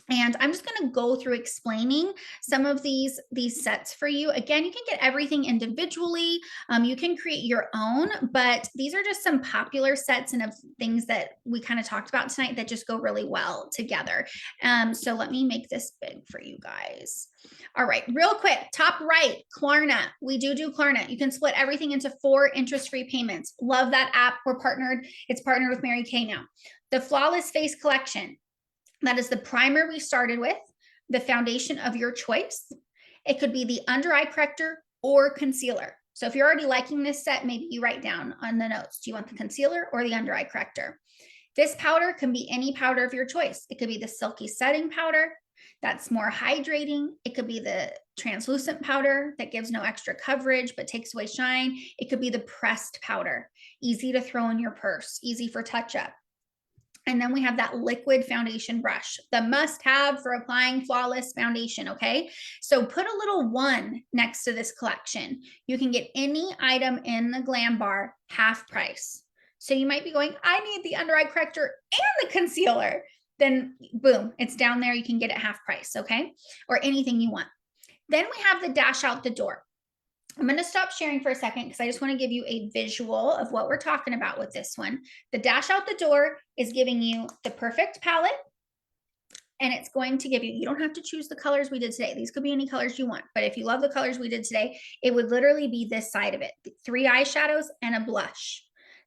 And I'm just going to go through explaining some of these sets for you. Again, you can get everything individually. You can create your own, but these are just some popular sets and of things that we kind of talked about tonight that just go really well together. So let me make this big for you guys. All right, real quick, top right, Klarna. We do Klarna. You can split everything into 4 interest-free payments. Love that app. We're partnered. It's partnered with Mary Kay now. The Flawless Face Collection. That is the primer we started with, the foundation of your choice. It could be the under eye corrector or concealer. So if you're already liking this set, maybe you write down on the notes, do you want the concealer or the under eye corrector? This powder can be any powder of your choice. It could be the silky setting powder that's more hydrating. It could be the translucent powder that gives no extra coverage but takes away shine. It could be the pressed powder, easy to throw in your purse, easy for touch up. And then we have that liquid foundation brush, the must have for applying flawless foundation, okay? So put a little 1 next to this collection. You can get any item in the Glam Bar half price. So you might be going, I need the under eye corrector and the concealer. Then boom, it's down there. You can get it half price, okay? Or anything you want. Then we have the dash out the door. I'm going to stop sharing for a second because I just want to give you a visual of what we're talking about with this one. The dash out the door is giving you the perfect palette, and it's going to give you, you don't have to choose the colors we did today. These could be any colors you want, but if you love the colors we did today, it would literally be this side of it, 3 eyeshadows and a blush.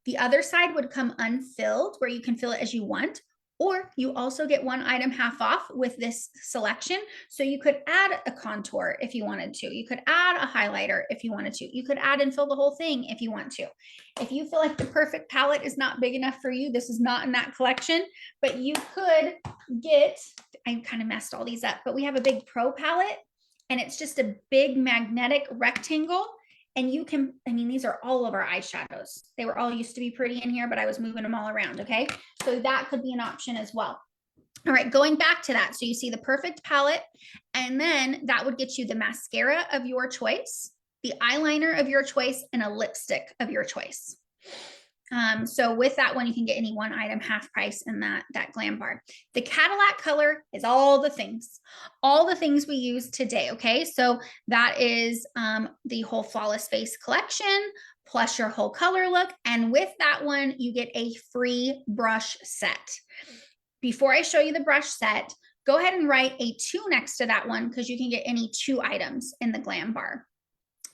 The other side would come unfilled where you can fill it as you want, or you also get 1 item half off with this selection. So you could add a contour if you wanted to. You could add a highlighter if you wanted to. You could add and fill the whole thing if you want to. If you feel like the perfect palette is not big enough for you, this is not in that collection, but you could get, I kind of messed all these up, but we have a big pro palette and it's just a big magnetic rectangle. And you can, I mean, these are all of our eyeshadows. They were all used to be pretty in here, but I was moving them all around, okay? So that could be an option as well. All right, going back to that. So you see the perfect palette, and then that would get you the mascara of your choice, the eyeliner of your choice, and a lipstick of your choice. So with that one, you can get any 1 item half price in that Glam Bar. The Cadillac color is all the things we use today. Okay, so that is the whole Flawless Face collection plus your whole color look. And with that one, you get a free brush set. Before I show you the brush set, go ahead and write a 2 next to that one because you can get any 2 items in the Glam Bar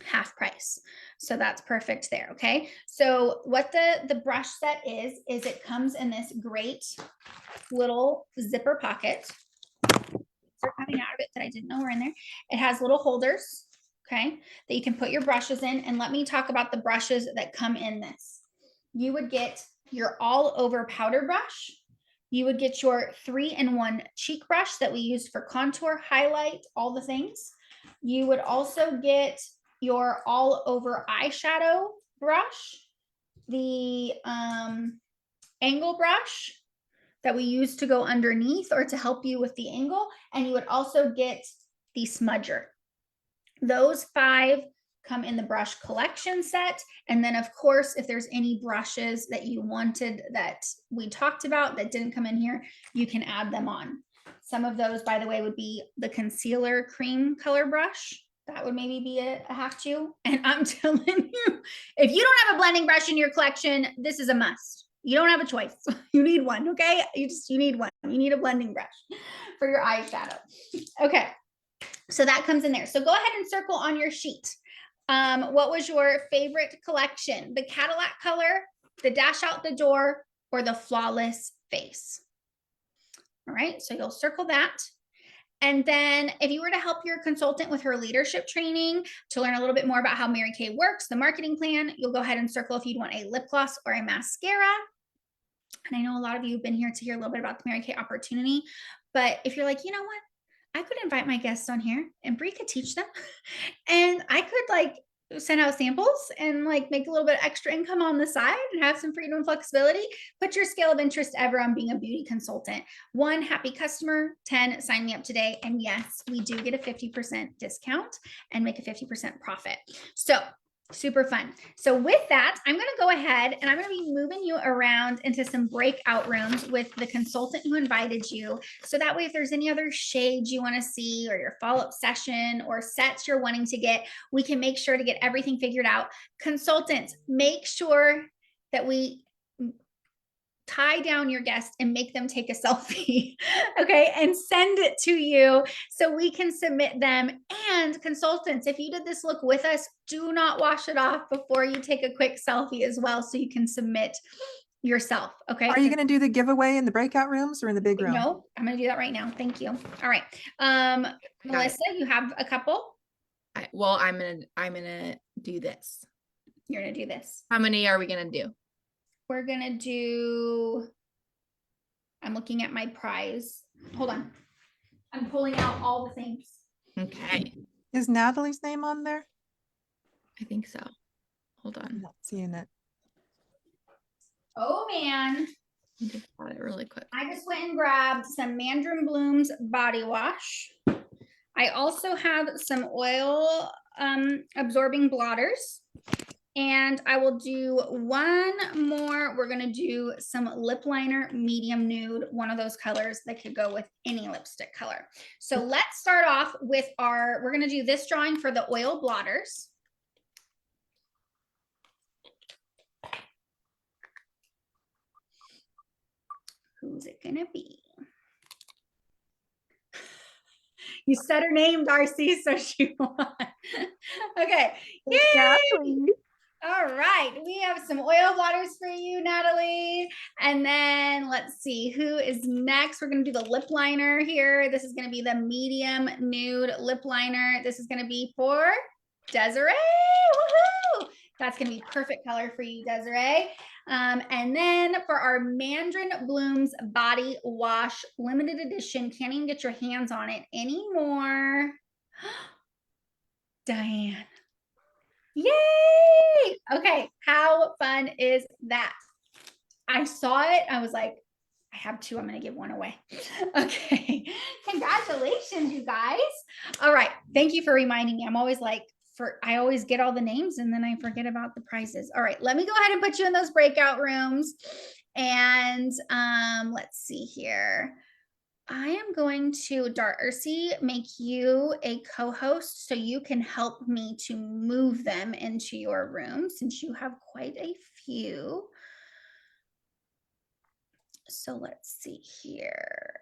half price. So that's perfect there. Okay. So what the brush set is it comes in this great little zipper pocket. They're coming out of it that I didn't know were in there. It has little holders. Okay. That you can put your brushes in. And let me talk about the brushes that come in this. You would get your all over powder brush. You would get your 3-in-1 cheek brush that we use for contour, highlight, all the things. You would also get your all over eyeshadow brush, the angle brush that we use to go underneath or to help you with the angle, and you would also get the smudger. Those 5 come in the brush collection set. And then of course, if there's any brushes that you wanted that we talked about that didn't come in here, you can add them on. Some of those, by the way, would be the concealer cream color brush. That would maybe be a half 2. And I'm telling you, if you don't have a blending brush in your collection, this is a must. You don't have a choice. You need one, okay? You need one. You need a blending brush for your eyeshadow. Okay, so that comes in there. So go ahead and circle on your sheet. What was your favorite collection? The Cadillac color, the dash out the door, or the Flawless Face? All right, so you'll circle that. And then if you were to help your consultant with her leadership training to learn a little bit more about how Mary Kay works, the marketing plan, you'll go ahead and circle if you'd want a lip gloss or a mascara. And I know a lot of you have been here to hear a little bit about the Mary Kay opportunity, but if you're like, you know what, I could invite my guests on here and Brie could teach them and I could like send out samples and like make a little bit extra income on the side and have some freedom and flexibility. Put your scale of interest ever on being a beauty consultant. 1, happy customer. 10, sign me up today. And yes, we do get a 50% discount and make a 50% profit. So super fun. So with that, I'm going to go ahead and I'm going to be moving you around into some breakout rooms with the consultant who invited you. So that way, if there's any other shades you want to see or your follow-up session or sets you're wanting to get, we can make sure to get everything figured out. Consultants, make sure that we tie down your guest and make them take a selfie, okay, and send it to you so we can submit them. And consultants, if you did this look with us, do not wash it off before you take a quick selfie as well so you can submit yourself. Okay.
Are you going to do the giveaway in the breakout rooms or in the big room?
No, I'm gonna do that right now. Thank you. All right.
Got it.
Melissa, you have a couple.
Well, I'm gonna do this.
You're gonna do this.
How many are we gonna do?
We're gonna do. I'm looking at my prize. Hold on. I'm pulling out all the things.
Okay,
Is Natalie's name on there?
I think so. Hold
I'm
on.
not seeing it.
Oh man.
Let me just got it really quick.
I just went and grabbed some Mandarin Blooms body wash. I also have some oil absorbing blotters. And I will do one more. We're going to do some lip liner, medium nude, one of those colors that could go with any lipstick color. So let's start off with we're going to do this drawing for the oil blotters. Who's it going to be? You said her name, Darcy, so she won. Okay. Yay! All right, we have some oil blotters for you, Natalie. And then let's see who is next. We're going to do the lip liner here. This is going to be the medium nude lip liner. This is going to be for Desiree. Woohoo! That's going to be perfect color for you, Desiree. And then for our Mandarin Blooms body wash, limited edition. Can't even get your hands on it anymore. Diane. Yay! Okay, how fun is that? I saw it. I was like, I have two. I'm going to give one away. Okay. Congratulations, you guys. All right. Thank you for reminding me. I'm always like, I always get all the names and then I forget about the prizes. All right. Let me go ahead and put you in those breakout rooms. And let's see here. I am going to, Darcy, make you a co-host so you can help me to move them into your room since you have quite a few. So let's see here.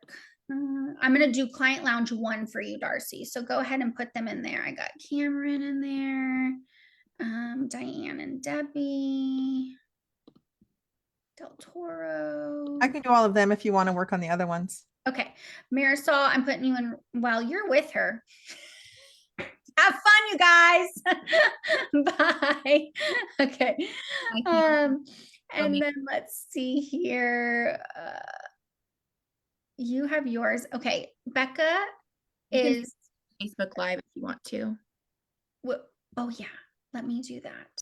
I'm going to do Client Lounge 1 for you, Darcy. So go ahead and put them in there. I got Cameron in there, Diane and Debbie, Del Toro.
I can do all of them if you want to work on the other ones.
Okay, Marisol, I'm putting you in while you're with her. Have fun, you guys. Bye. Okay. And then let's see here. You have yours. Okay, Becca is
Facebook Live if you want to.
oh yeah, let me do that.